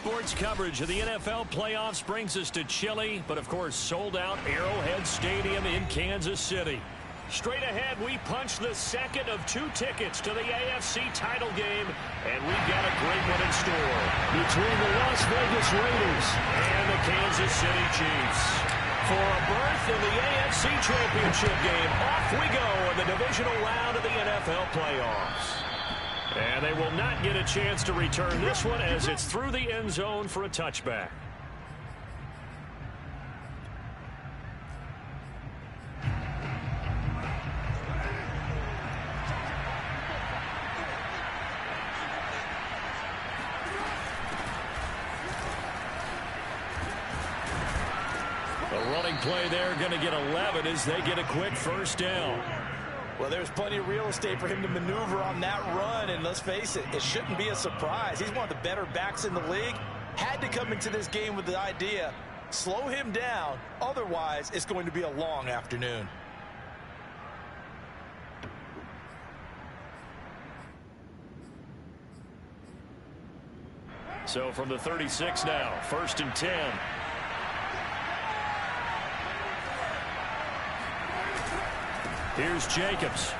Sports coverage of the NFL playoffs brings us to chilly, but of course sold-out Arrowhead Stadium in Kansas City. Straight ahead, we punch the second of 2 tickets to the AFC title game, and we've got a great one in store between the Las Vegas Raiders and the Kansas City Chiefs. For a berth in the AFC Championship game, off we go in the divisional round of the NFL playoffs. And they will not get a chance to return this one as it's through the end zone for a touchback. A running play there, going to get 11 as they get a quick first down. Well, there's plenty of real estate for him to maneuver on that run, and let's face it, it shouldn't be a surprise. He's one of the better backs in the league. Had to come into this game with the idea, slow him down, otherwise it's going to be a long afternoon. So from the 36 now, 1st and 10. Here's Jacobs.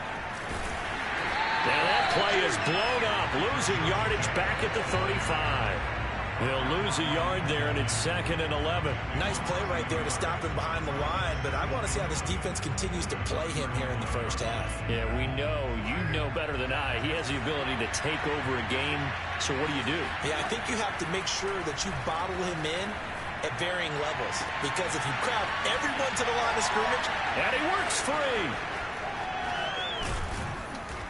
Now that play is blown up, losing yardage back at the 35. He'll lose a yard there, and it's 2nd and 11. Nice play right there to stop him behind the line, but I want to see how this defense continues to play him here in the first half. Yeah, we know, you know better than I, he has the ability to take over a game, so what do? Yeah, I think you have to make sure that you bottle him in at varying levels, because if you crowd everyone to the line of scrimmage, and he works free.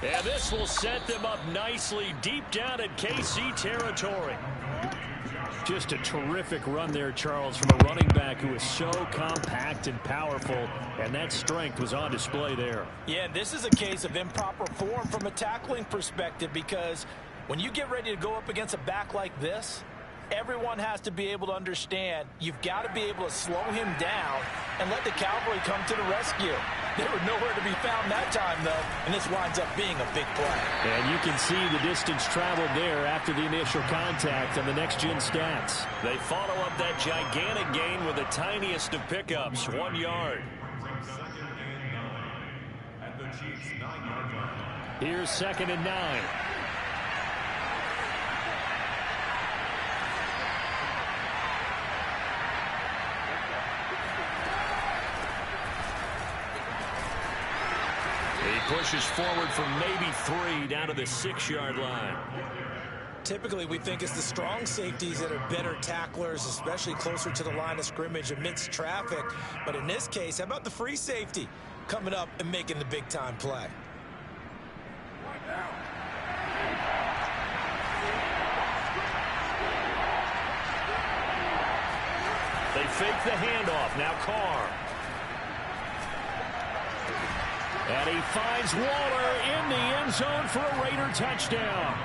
And this will set them up nicely deep down in KC territory. Just a terrific run there, Charles, from a running back who is so compact and powerful, and that strength was on display there. Yeah, this is a case of improper form from a tackling perspective, because when you get ready to go up against a back like this, everyone has to be able to understand you've got to be able to slow him down and let the cavalry come to the rescue. They were nowhere to be found that time, though, and this winds up being a big play. And you can see the distance traveled there after the initial contact on the next-gen stats. They follow up that gigantic gain with the tiniest of pickups, 1 yard. Here's 2nd and 9. He pushes forward for maybe 3 down to the 6-yard line. Typically, we think it's the strong safeties that are better tacklers, especially closer to the line of scrimmage amidst traffic. But in this case, how about the free safety coming up and making the big-time play? They fake the handoff. Now Carr. And he finds Waller in the end zone for a Raider touchdown.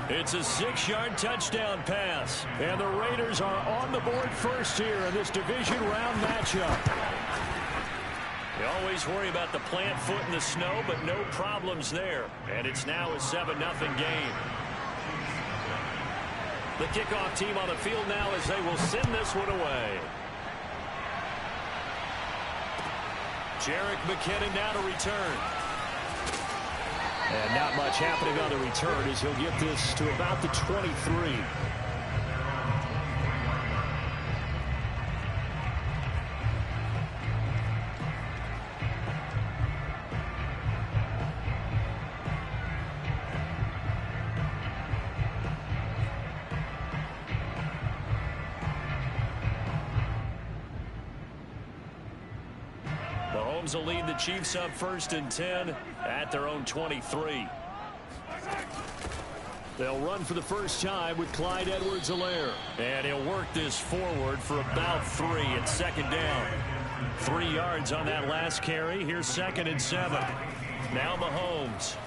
It's a 6-yard touchdown pass. And the Raiders are on the board first here in this division round matchup. You always worry about the plant foot in the snow, but no problems there. And it's now a 7-0 game. The kickoff team on the field now as they will send this one away. Jerick McKinnon now to return. And not much happening on the return as he'll get this to about the 23. Mahomes will lead the Chiefs up 1st and 10 at their own 23. They'll run for the first time with Clyde Edwards-Helaire. And he'll work this forward for about 3 at 2nd down. 3 yards on that last carry. Here's 2nd and 7. Now Mahomes.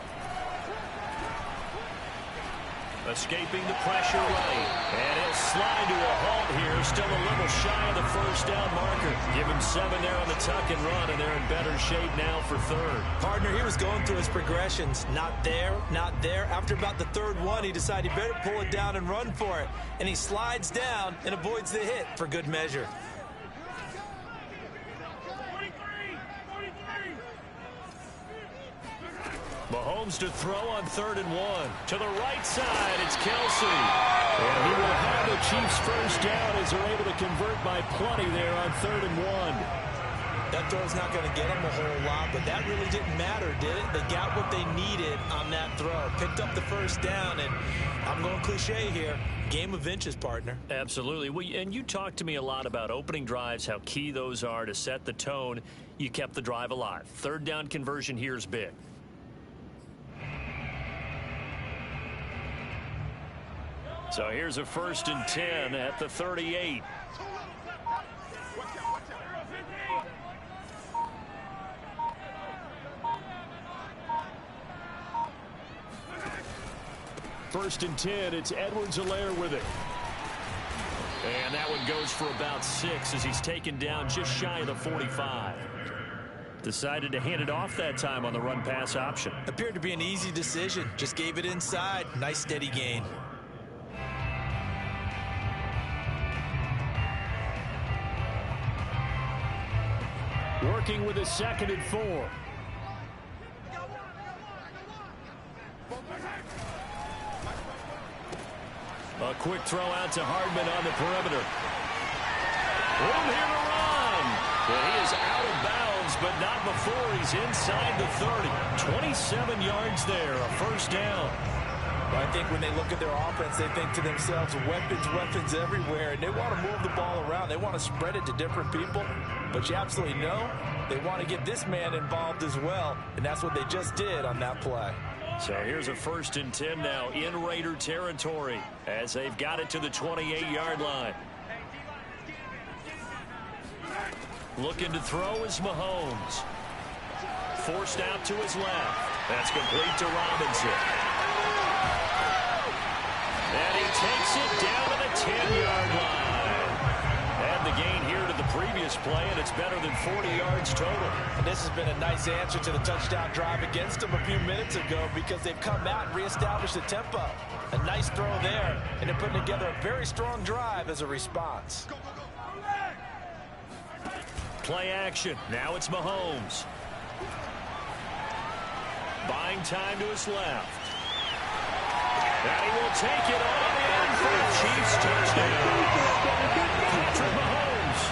Escaping the pressure right. And he'll slide to a halt here. Still a little shy of the first down marker. Give him 7 there on the tuck and run, and they're in better shape now for third. Partner, he was going through his progressions. Not there, not there. After about the third one, he decided he better pull it down and run for it. And he slides down and avoids the hit for good measure. Mahomes to throw on 3rd and 1. To the right side, it's Kelsey. And he will have the Chiefs first down as they're able to convert by plenty there on 3rd and 1. That throw's not going to get them a whole lot, but that really didn't matter, did it? They got what they needed on that throw. Picked up the first down, and I'm going cliche here. Game of inches, partner. Absolutely. Well, and you talked to me a lot about opening drives, how key those are to set the tone. You kept the drive alive. 3rd down conversion here is big. So here's a 1st and 10 at the 38. First and 10, it's Edwards-Helaire with it. And that one goes for about 6 as he's taken down just shy of the 45. Decided to hand it off that time on the run-pass option. Appeared to be an easy decision. Just gave it inside. Nice steady gain. Working with a 2nd and 4. A quick throw out to Hardman on the perimeter. Room here to run. And he is out of bounds, but not before he's inside the 30. 27 yards there, a first down. I think when they look at their offense, they think to themselves, weapons everywhere, and they want to move the ball around. They want to spread it to different people, but you absolutely know they want to get this man involved as well, and that's what they just did on that play. So here's a 1st and 10 now in Raider territory as they've got it to the 28-yard line. Looking to throw is Mahomes. Forced out to his left. That's complete to Robinson. And he takes it down to the 10-yard line. And the gain here to the previous play, and it's better than 40 yards total. And this has been a nice answer to the touchdown drive against them a few minutes ago because they've come out and reestablished the tempo. A nice throw there, and they're putting together a very strong drive as a response. Play action. Now it's Mahomes. Buying time to his left. And he will take it all in for the Chiefs touchdown. Patrick Mahomes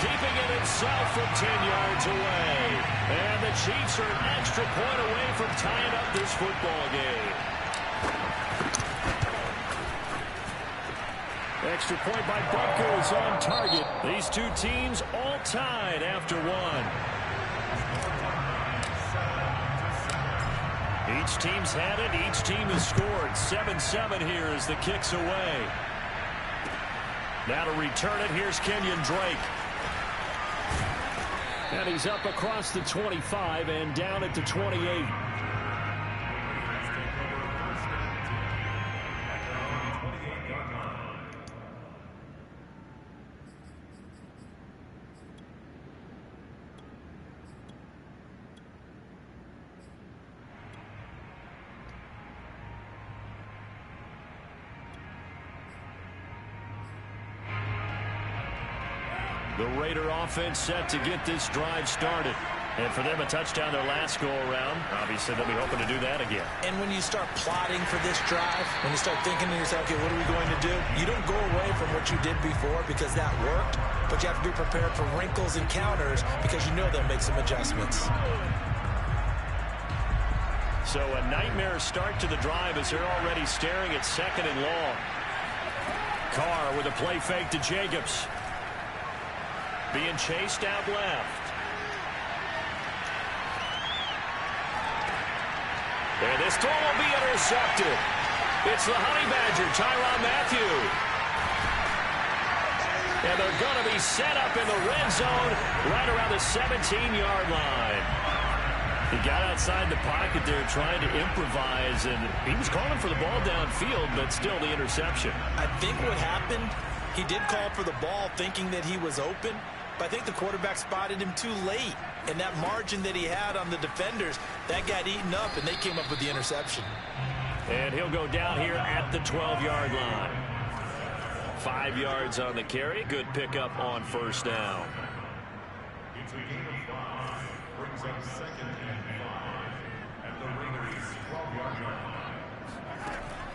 keeping it himself from 10 yards away. And the Chiefs are an extra point away from tying up this football game. Extra point by Butker is on target. These two teams all tied after one. Each team's had it. Each team has scored. 7-7 here as the kick's away. Now to return it, here's Kenyon Drake. And he's up across the 25 and down at the 28. The Raider offense set to get this drive started. And for them, a touchdown their last go-around. Obviously, they'll be hoping to do that again. And when you start plotting for this drive, when you start thinking to yourself, okay, what are we going to do? You don't go away from what you did before because that worked, but you have to be prepared for wrinkles and counters because you know they'll make some adjustments. So a nightmare start to the drive as they're already staring at 2nd and long. Carr with a play fake to Jacobs. Being chased out left. And this throw will be intercepted. It's the Honey Badger, Tyrann Mathieu. And they're going to be set up in the red zone right around the 17-yard line. He got outside the pocket there trying to improvise, and he was calling for the ball downfield, but still the interception. I think what happened, he did call for the ball thinking that he was open, but I think the quarterback spotted him too late. And that margin that he had on the defenders, that got eaten up, and they came up with the interception. And he'll go down here at the 12-yard line. 5 yards on the carry. Good pickup on first down. It's a gain of 5. Brings up 2nd and 5. At the Raiders' 12-yard line.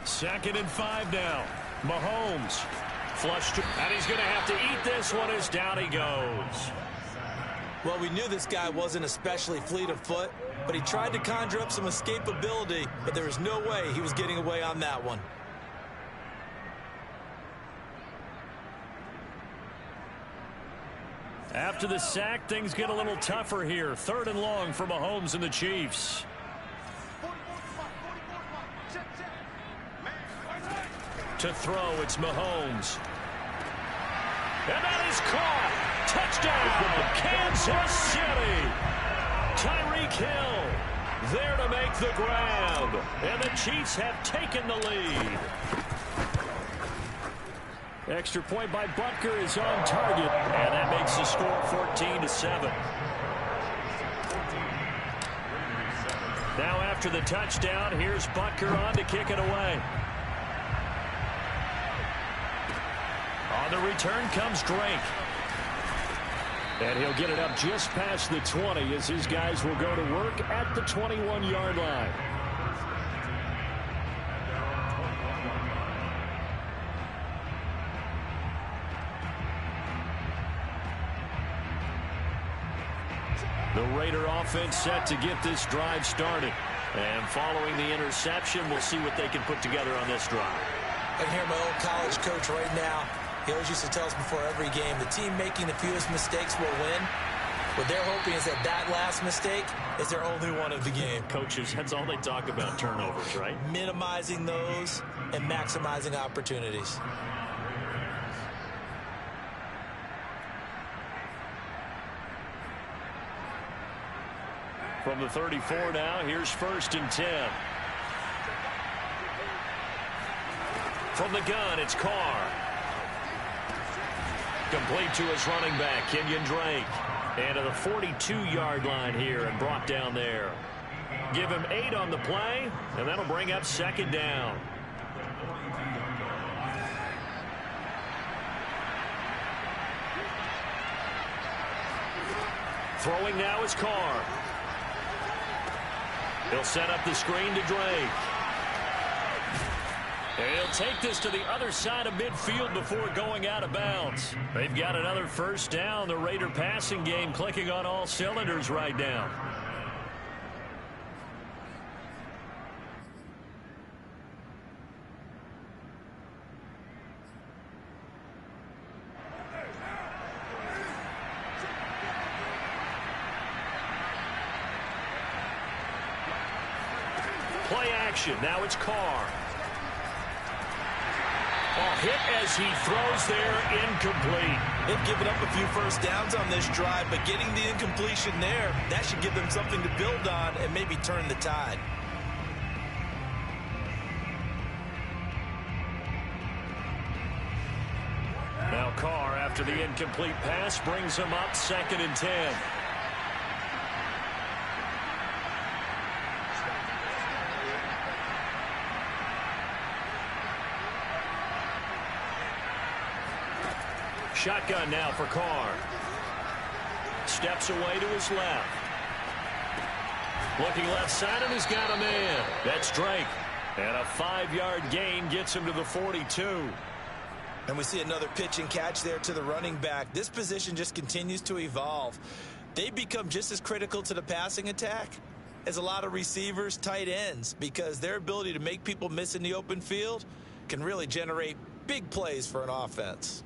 2nd and 5 now. Mahomes flushed, and he's going to have to eat this one as down he goes. Well, we knew this guy wasn't especially fleet of foot, but he tried to conjure up some escapability, but there was no way he was getting away on that one. After the sack, things get a little tougher here. 3rd and long for Mahomes and the Chiefs. To throw, it's Mahomes. And that is caught. Touchdown, Kansas City. Tyreek Hill there to make the grab. And the Chiefs have taken the lead. Extra point by Butker is on target, and that makes the score 14-7. Now after the touchdown, here's Butker on to kick it away. On the return comes Drake. And he'll get it up just past the 20 as his guys will go to work at the 21-yard line. The Raider offense set to get this drive started. And following the interception, we'll see what they can put together on this drive. I can hear my old college coach right now. He always used to tell us before every game, the team making the fewest mistakes will win. What they're hoping is that that last mistake is their only one of the game. Coaches, that's all they talk about, turnovers, right? Minimizing those and maximizing opportunities. From the 34 now, here's 1st and 10. From the gun, it's Carr. Complete to his running back, Kenyon Drake. And to the 42-yard line here and brought down there. Give him 8 on the play, and that'll bring up 2nd down. Throwing now is Carr. He'll set up the screen to Drake. And he'll take this to the other side of midfield before going out of bounds. They've got another first down. The Raider passing game clicking on all cylinders right now. Play action. Now it's Carr. Hit as he throws there, incomplete. They've given up a few first downs on this drive, but getting the incompletion there, that should give them something to build on and maybe turn the tide. Now Carr, after the incomplete pass, brings him up 2nd and 10. Shotgun now for Carr. Steps away to his left. Looking left side, and he's got a man. That's Drake. And a 5-yard gain gets him to the 42. And we see another pitch and catch there to the running back. This position just continues to evolve. They become just as critical to the passing attack as a lot of receivers, tight ends, because their ability to make people miss in the open field can really generate big plays for an offense.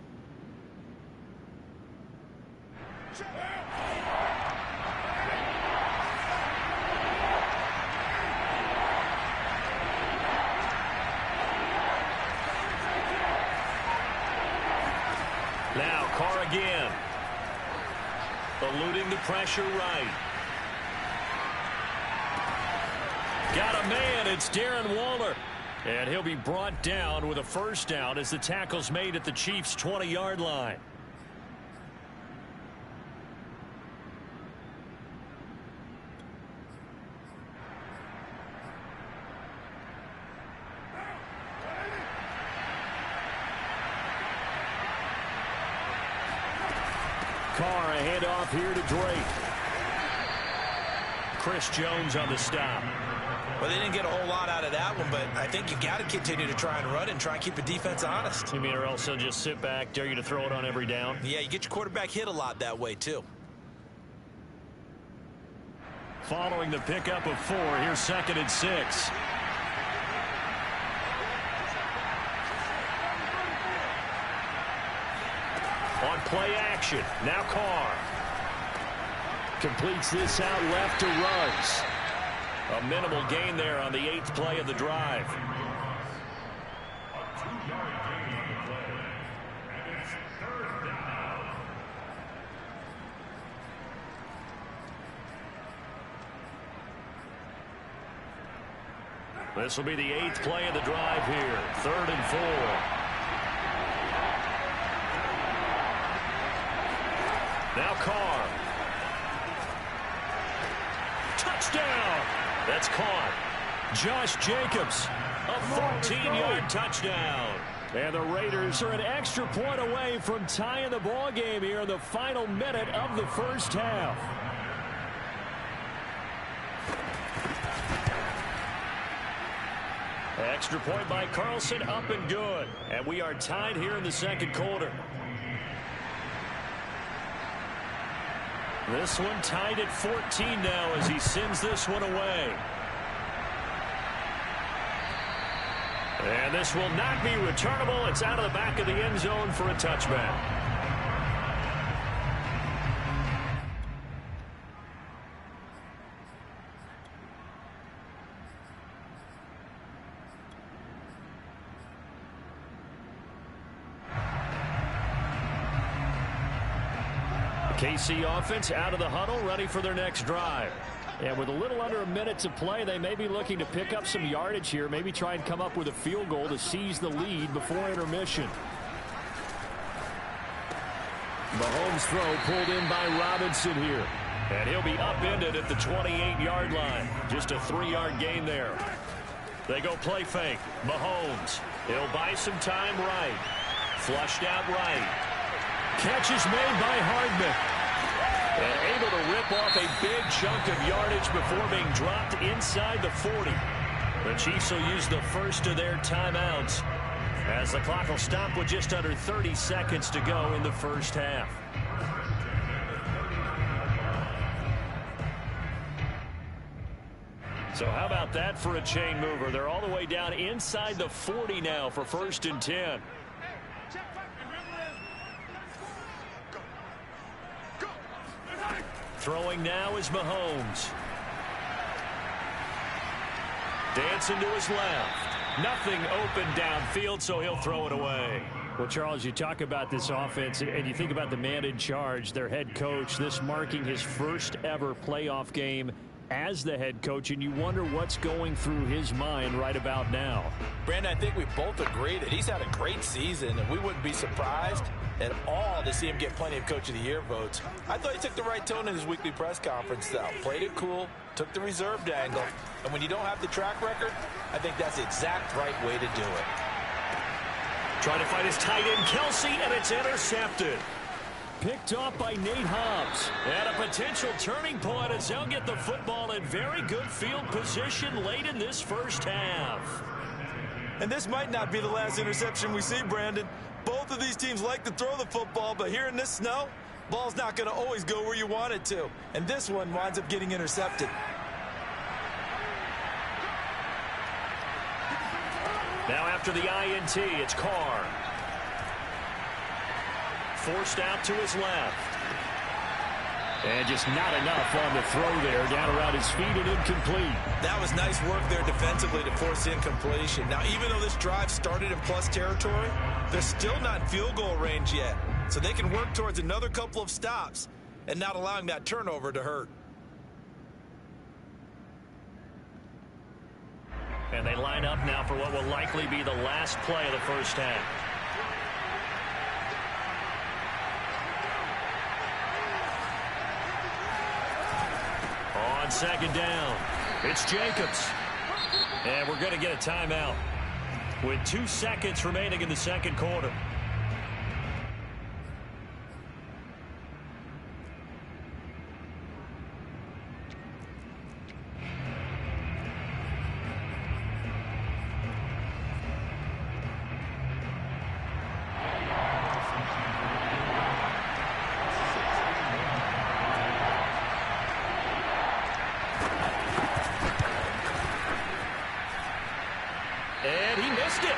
Now Carr again. Eluding the pressure right. Got a man. It's Darren Waller. And he'll be brought down with a first down as the tackle's made at the Chiefs' 20-yard line. Carr, a handoff here to Drake. Chris Jones on the stop. Well, they didn't get a whole lot out of that one, but I think you got to continue to try and run and try and keep the defense honest. You mean or else they'll just sit back, dare you to throw it on every down? Yeah, you get your quarterback hit a lot that way, too. Following the pickup of 4, here's 2nd and 6. On play action, now Carr. Completes this out left to Ruggs. A minimal gain there on the 8th play of the drive. A 2-yard gain on the play. And it's 3rd down. This will be the 8th play of the drive here. 3rd and 4. Now Carr. Touchdown. That's caught. Josh Jacobs, a 14-yard touchdown. And the Raiders are an extra point away from tying the ball game here in the final minute of the first half. Extra point by Carlson, up and good. And we are tied here in the second quarter. This one tied at 14 now as he sends this one away. And this will not be returnable. It's out of the back of the end zone for a touchback. KC offense out of the huddle, ready for their next drive. And with a little under a minute to play, they may be looking to pick up some yardage here, maybe try and come up with a field goal to seize the lead before intermission. Mahomes' throw pulled in by Robinson here. And he'll be upended at the 28-yard line. Just a 3-yard gain there. They go play fake. Mahomes. He'll buy some time right. Flushed out right. Catch is made by Hardman. And able to rip off a big chunk of yardage before being dropped inside the 40. The Chiefs will use the first of their timeouts as the clock will stop with just under 30 seconds to go in the first half. So how about that for a chain mover? They're all the way down inside the 40 now for 1st and 10. Throwing now is Mahomes. Dancing to his left. Nothing open downfield, so he'll throw it away. Well, Charles, you talk about this offense, and you think about the man in charge, their head coach, this marking his first ever playoff game as the head coach, and you wonder what's going through his mind right about now. Brandon, I think we both agree that he's had a great season, and we wouldn't be surprised at all to see him get plenty of Coach of the Year votes. I thought he took the right tone in his weekly press conference, though. Played it cool, took the reserved angle, and when you don't have the track record, I think that's the exact right way to do it. Trying to find his tight end, Kelsey, and it's intercepted. Picked off by Nate Hobbs. And a potential turning point as they'll get the football in very good field position late in this first half. And this might not be the last interception we see, Brandon. Both of these teams like to throw the football, but here in this snow, ball's not going to always go where you want it to. And this one winds up getting intercepted. Now after the INT, it's Carr. Forced out to his left. And just not enough on the throw there. Down around his feet and incomplete. That was nice work there defensively to force incompletion. Now, even though this drive started in plus territory, they're still not in field goal range yet. So they can work towards another couple of stops and not allowing that turnover to hurt. And they line up now for what will likely be the last play of the first half. On second down, it's Jacobs. And we're going to get a timeout with 2 seconds remaining in the second quarter. And he missed it.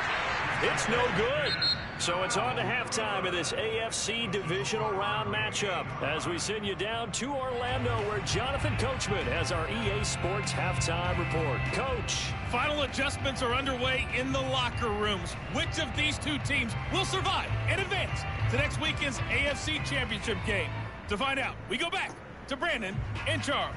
It's no good. So it's on to halftime of this AFC divisional round matchup as we send you down to Orlando where Jonathan Coachman has our EA Sports halftime report. Coach. Final adjustments are underway in the locker rooms. Which of these two teams will survive and advance to next weekend's AFC Championship game? To find out, we go back to Brandon and Charles.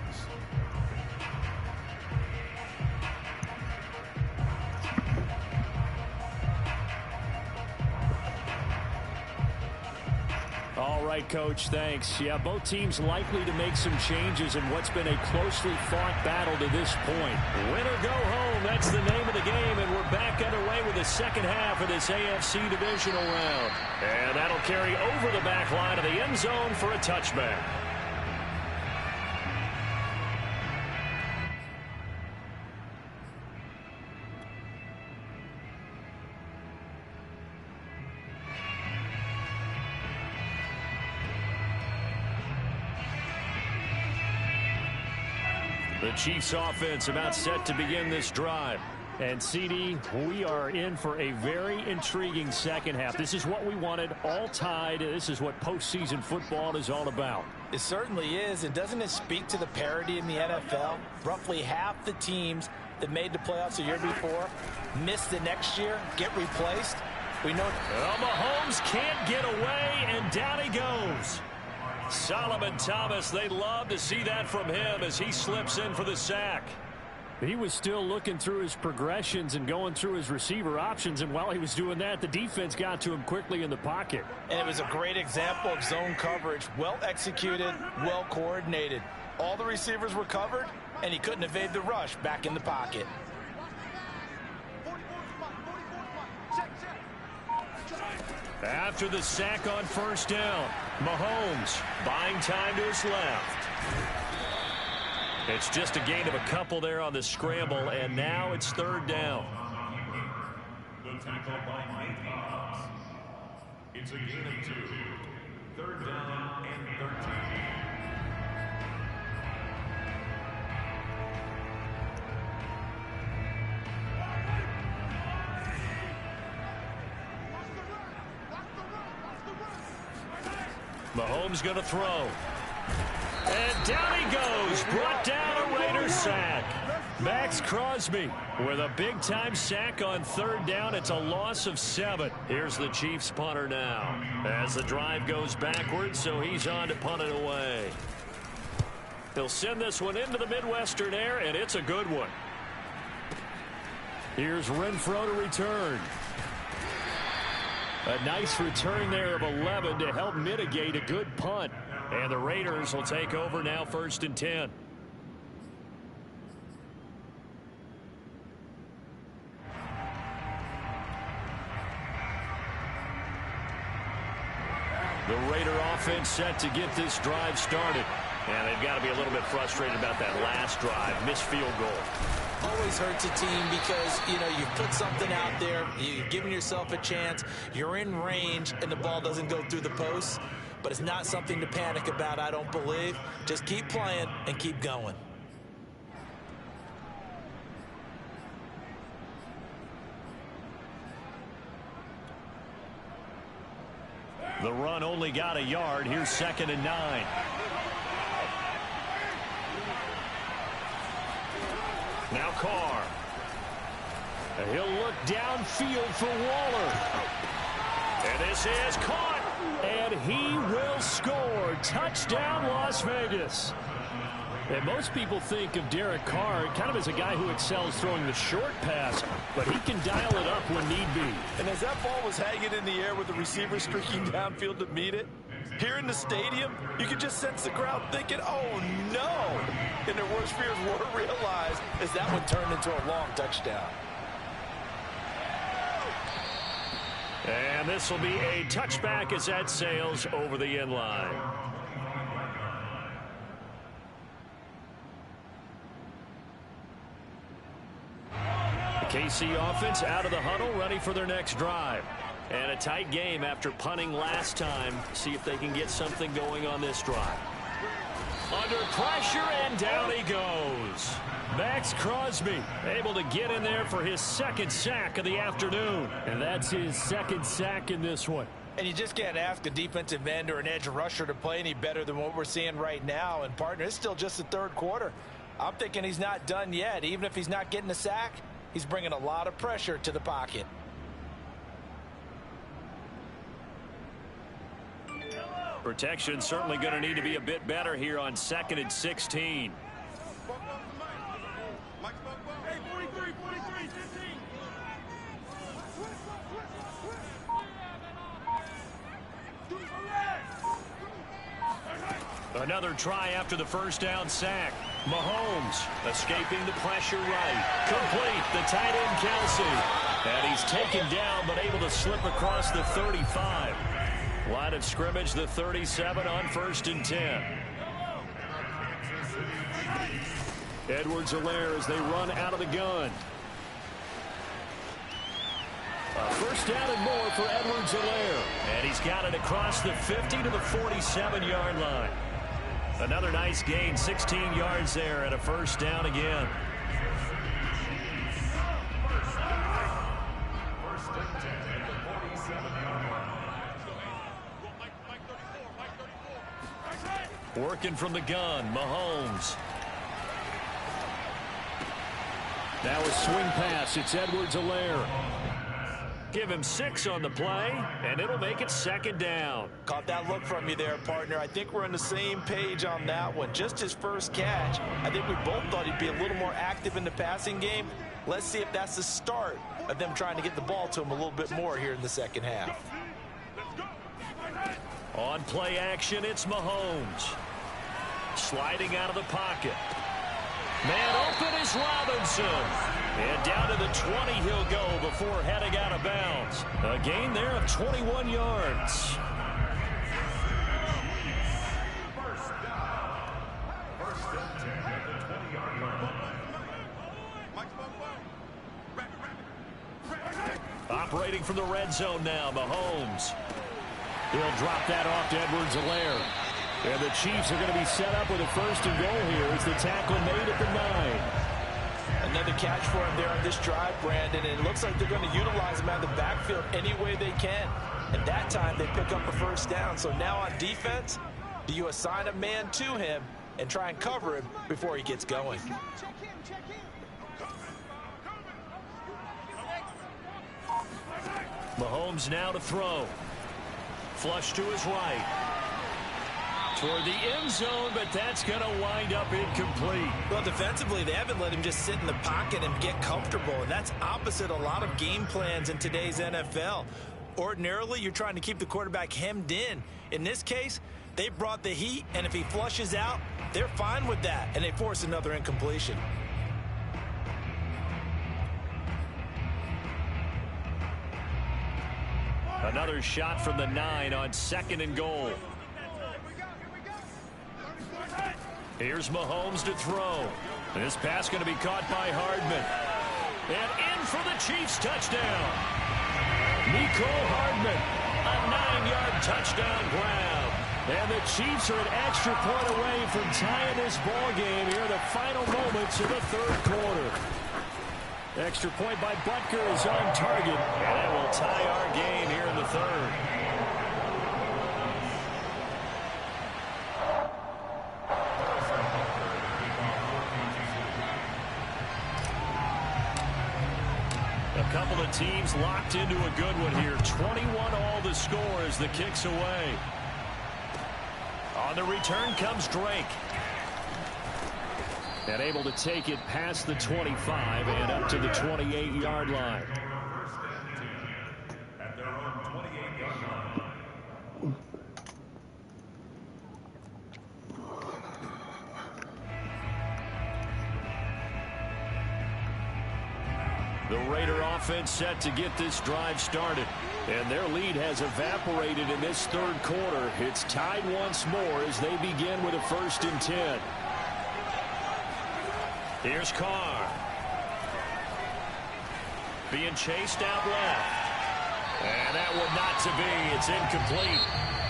All right, Coach, thanks. Yeah, both teams likely to make some changes in what's been a closely fought battle to this point. Win or go home, that's the name of the game, and we're back underway with the second half of this AFC divisional round. And that'll carry over the back line of the end zone for a touchback. The Chiefs offense about set to begin this drive. And CD, we are in for a very intriguing second half. This is what we wanted, all tied. This is what postseason football is all about. It certainly is. And doesn't it speak to the parity in the NFL? Roughly half the teams that made the playoffs the year before miss the next year, get replaced. We know. Well, Mahomes can't get away, and down he goes. Solomon Thomas, they'd love to see that from him as he slips in for the sack. He was still looking through his progressions and going through his receiver options, and while he was doing that, the defense got to him quickly in the pocket. And it was a great example of zone coverage. Well executed, well coordinated. All the receivers were covered, and he couldn't evade the rush back in the pocket. After the sack on first down, Mahomes buying time to his left. It's just a gain of a couple there on the scramble, and now it's third down. The tackle by Nate Hobbs. It's a gain of 2. Third down and 13. Mahomes going to throw. And down he goes. Brought down a Raiders sack. Max Crosby with a big-time sack on third down. It's a loss of 7. Here's the Chiefs punter now as the drive goes backwards, so he's on to punt it away. They'll send this one into the Midwestern air, and it's a good one. Here's Renfro to return. A nice return there of 11 to help mitigate a good punt. And the Raiders will take over now, 1st and 10. The Raider offense set to get this drive started. And they've got to be a little bit frustrated about that last drive. Missed field goal. Always hurts a team because, you know, you've put something out there, you've given yourself a chance, you're in range, and the ball doesn't go through the posts. But it's not something to panic about, I don't believe. Just keep playing and keep going. The run only got a yard. Here's 2nd and 9. Now Carr. And he'll look downfield for Waller. And this is caught. And he will score. Touchdown, Las Vegas. And most people think of Derek Carr kind of as a guy who excels throwing the short pass, but he can dial it up when need be. And as that ball was hanging in the air with the receiver streaking downfield to meet it, here in the stadium, you could just sense the crowd thinking, oh, no. And their worst fears were realized as that one turned into a long touchdown. And this will be a touchback as that sails over the end line. The KC offense out of the huddle, ready for their next drive. And a tight game after punting last time. See if they can get something going on this drive. Under pressure, and down he goes. Max Crosby able to get in there for his second sack of the afternoon. And that's his second sack in this one. And you just can't ask a defensive end or an edge rusher to play any better than what we're seeing right now. And, partner, it's still just the third quarter. I'm thinking he's not done yet. Even if he's not getting a sack, he's bringing a lot of pressure to the pocket. Protection certainly going to need to be a bit better here on 2nd and 16. Another try after the first down sack. Mahomes escaping the pressure right. Complete, the tight end Kelsey. And he's taken down but able to slip across the 35. Line of scrimmage, the 37 on 1st and 10. Edwards-Helaire as they run out of the gun. A first down and more for Edwards-Helaire. And he's got it across the 50 to the 47-yard line. Another nice gain, 16 yards there, and a first down again. Working from the gun, Mahomes. Now a swing pass, it's Edwards-Helaire. Give him 6 on the play, and it'll make it 2nd down. Caught that look from you there, partner. I think we're on the same page on that one. Just his first catch. I think we both thought he'd be a little more active in the passing game. Let's see if that's the start of them trying to get the ball to him a little bit more here in the second half. On play action, it's Mahomes. Sliding out of the pocket. Man open is Robinson. And down to the 20 he'll go before heading out of bounds. A gain there of 21 yards. Operating from the red zone now, Mahomes. He'll drop that off to Edwards-Helaire. And the Chiefs are going to be set up with a 1st and goal here as the tackle made at the 9. Another catch for him there on this drive, Brandon. And it looks like they're going to utilize him out of the backfield any way they can. And that time they pick up a first down. So now on defense, do you assign a man to him and try and cover him before he gets going? Mahomes now to throw. Flush to his right. Toward the end zone, but that's going to wind up incomplete. Well, defensively, they haven't let him just sit in the pocket and get comfortable, and that's opposite a lot of game plans in today's NFL. Ordinarily, you're trying to keep the quarterback hemmed in. In this case, they brought the heat, and if he flushes out, they're fine with that, and they force another incompletion. Another shot from the 9 on 2nd and goal. Here's Mahomes to throw. This pass going to be caught by Hardman. And in for the Chiefs touchdown. Nico Hardman, a 9-yard touchdown grab. And the Chiefs are an extra point away from tying this ball game here in the final moments of the 3rd quarter. Extra point by Butker is on target. And that will tie our game here in the 3rd. A couple of teams locked into a good one here. 21 all the score as the kick's away. On the return comes Drake. And able to take it past the 25 and up to the 28-yard line. At their own 28-yard line. The Raider offense set to get this drive started. And their lead has evaporated in this third quarter. It's tied once more as they begin with a 1st and 10. Here's Carr. Being chased out left. And that one not to be. It's incomplete.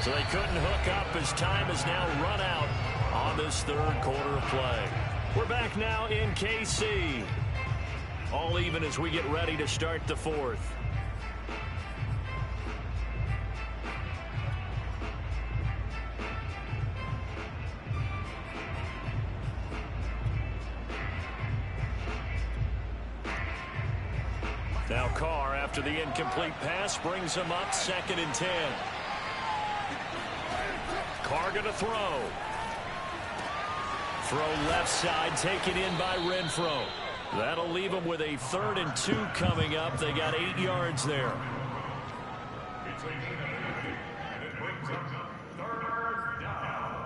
So they couldn't hook up as time has now run out on this third quarter of play. We're back now in KC. All even as we get ready to start the fourth. Now Carr, after the incomplete pass, brings him up 2nd and 10. Carr going to throw. Throw left side, taken in by Renfro. That'll leave them with a 3rd and 2 coming up. They got 8 yards there. It's a gain of 8, and it brings up 3rd down.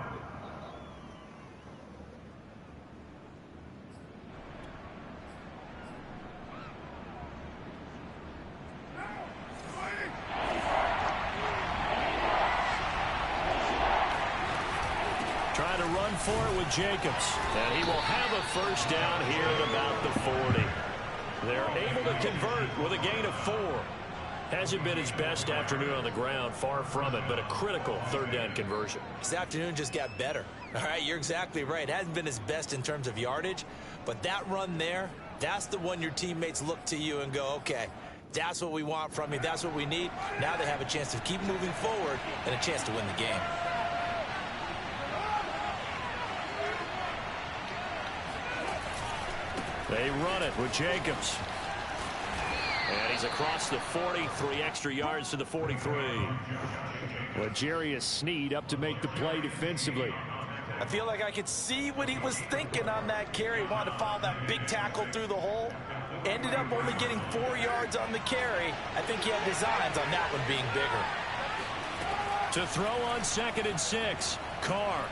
Trying to run for it with Jacobs. And he will have a 1st down here at about the 40. They're able to convert with a gain of 4. Hasn't been his best afternoon on the ground, far from it, but a critical 3rd down conversion. His afternoon just got better. All right, you're exactly right. It hasn't been his best in terms of yardage, but that run there, that's the one your teammates look to you and go, okay, that's what we want from you. That's what we need. Now they have a chance to keep moving forward and a chance to win the game. They run it with Jacobs. And he's across the 40, 3 extra yards to the 43. L'Jarius Sneed up to make the play defensively. I feel like I could see what he was thinking on that carry. Wanted to follow that big tackle through the hole. Ended up only getting 4 yards on the carry. I think he had designs on that one being bigger. To throw on 2nd and 6, Carr.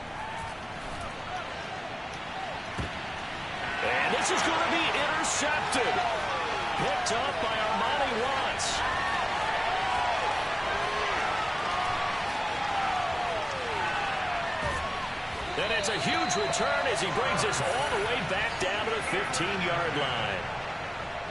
And this is going to be intercepted. Picked up by Armani Watts. And it's a huge return as he brings us all the way back down to the 15-yard line.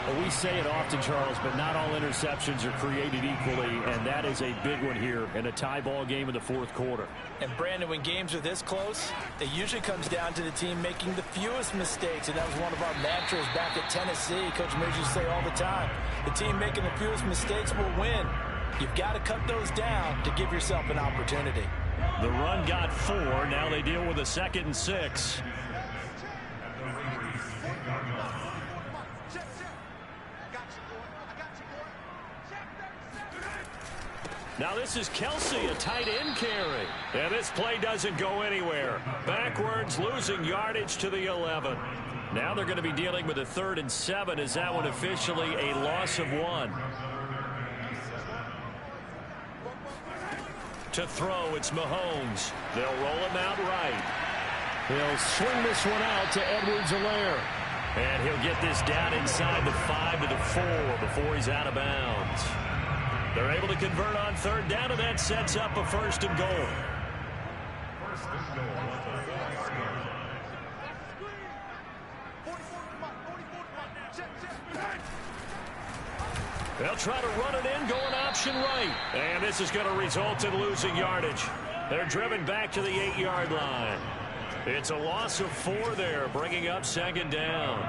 Well, we say it often, Charles, but not all interceptions are created equally, and that is a big one here in a tie ball game in the 4th quarter. And, Brandon, when games are this close, it usually comes down to the team making the fewest mistakes, and that was one of our mantras back at Tennessee. Coach Mears used to say all the time, the team making the fewest mistakes will win. You've got to cut those down to give yourself an opportunity. The run got 4. Now they deal with a 2nd and 6. Now this is Kelsey, a tight end carry. And this play doesn't go anywhere. Backwards, losing yardage to the 11. Now they're going to be dealing with a 3rd and 7. Is that one officially a loss of 1? To throw, it's Mahomes. They'll roll him out right. He'll swing this one out to Edwards-Helaire. And he'll get this down inside the 5 to the 4 before he's out of bounds. They're able to convert on 3rd down, and that sets up a 1st and goal. 1st and goal at the 4-yard line. They'll try to run it in, going option right. And this is going to result in losing yardage. They're driven back to the 8-yard line. It's a loss of 4 there, bringing up 2nd down.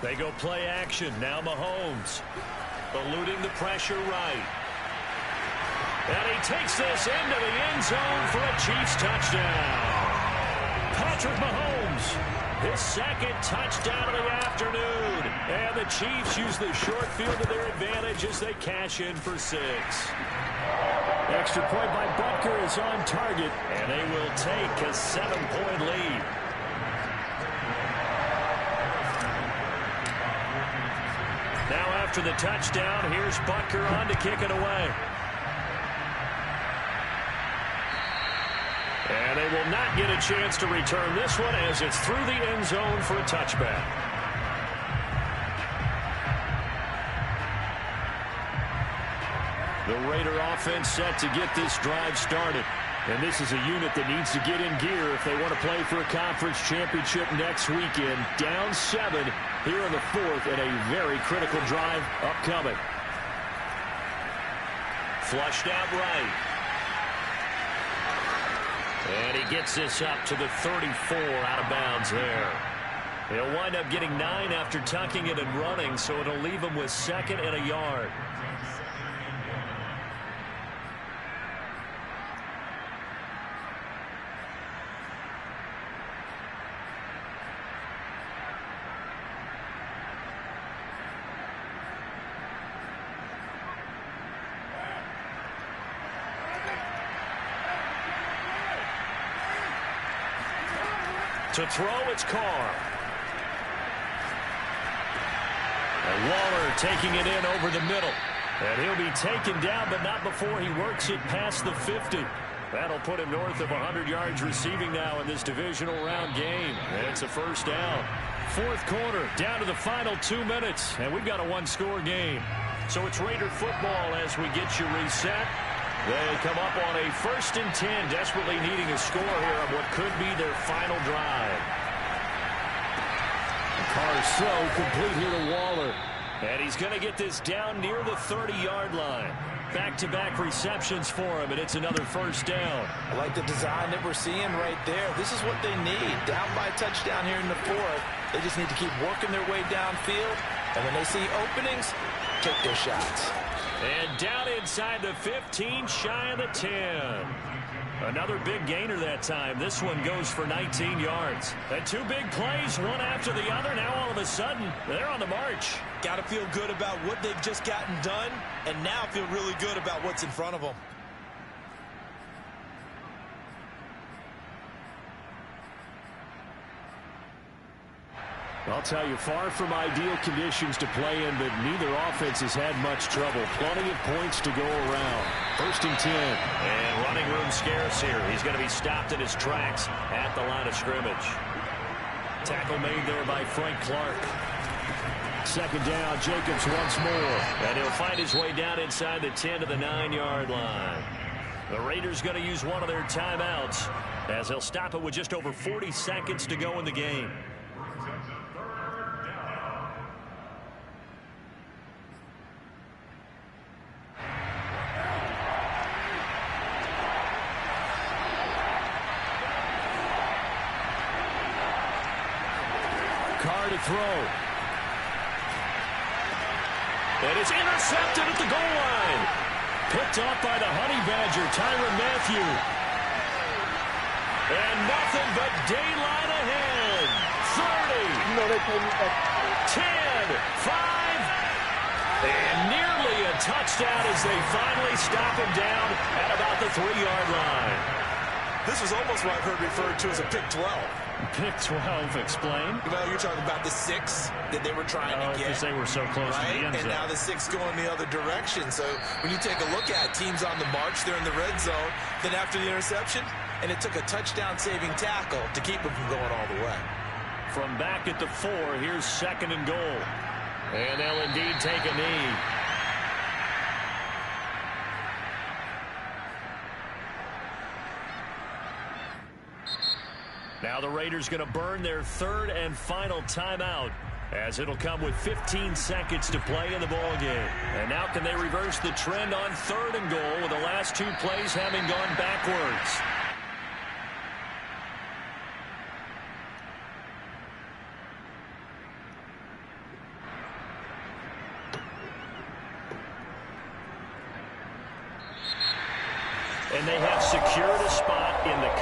They go play action. Now Mahomes eluding the pressure right. And he takes this into the end zone for a Chiefs touchdown. Patrick Mahomes his second touchdown of the afternoon. And the Chiefs use the short field to their advantage as they cash in for 6. Extra point by Butker is on target, and they will take a 7-point lead. Now after the touchdown, here's Butker on to kick it away. And they will not get a chance to return this one as it's through the end zone for a touchback. The Raider offense set to get this drive started. And this is a unit that needs to get in gear if they want to play for a conference championship next weekend. Down 7 here in the 4th and a very critical drive upcoming. Flushed out right. And he gets this up to the 34 out of bounds there. He'll wind up getting 9 after tucking it and running, so it'll leave him with 2nd and a yard. To throw, it's Carr. And Waller taking it in over the middle. And he'll be taken down, but not before he works it past the 50. That'll put him north of 100 yards receiving now in this divisional round game. And it's a first down. 4th quarter, down to the final 2 minutes. And we've got a 1-score game. So it's Raider football as we get you reset. They come up on a 1st and 10, desperately needing a score here on what could be their final drive. Carr throw complete here to Waller. And he's going to get this down near the 30-yard line. Back-to-back receptions for him, and it's another first down. I like the design that we're seeing right there. This is what they need. Down by a touchdown here in the 4th. They just need to keep working their way downfield. And when they see openings, take their shots. And down inside the 15, shy of the 10. Another big gainer that time. This one goes for 19 yards. And 2 big plays, one after the other. Now all of a sudden, they're on the march. Got to feel good about what they've just gotten done, and now feel really good about what's in front of them. I'll tell you, far from ideal conditions to play in, but neither offense has had much trouble. Plenty of points to go around. 1st and 10. And running room scarce here. He's going to be stopped in his tracks at the line of scrimmage. Tackle made there by Frank Clark. 2nd down, Jacobs once more. And he'll find his way down inside the 10 to the 9-yard line. The Raiders going to use one of their timeouts as they'll stop it with just over 40 seconds to go in the game. Carr to throw. And it's intercepted at the goal line. Picked off by the Honey Badger, Tyrann Mathieu. And nothing but daylight ahead. 30. 10. 5. And nearly a touchdown as they finally stop him down at about the 3-yard line. This was almost what I've heard referred to as a pick 12. Pick 12, explain. Well, you're talking about the 6 that they were trying to get. Because they were so close to the end zone. And now the 6 going the other direction. So when you take a look at teams on the march, they're in the red zone. Then after the interception, and it took a touchdown-saving tackle to keep them from going all the way. From back at the 4, here's 2nd and goal. And they'll indeed take a knee. Now the Raiders going to burn their 3rd and final timeout as it'll come with 15 seconds to play in the ball game. And now can they reverse the trend on 3rd and goal with the last 2 plays having gone backwards? And they have secured a spot in the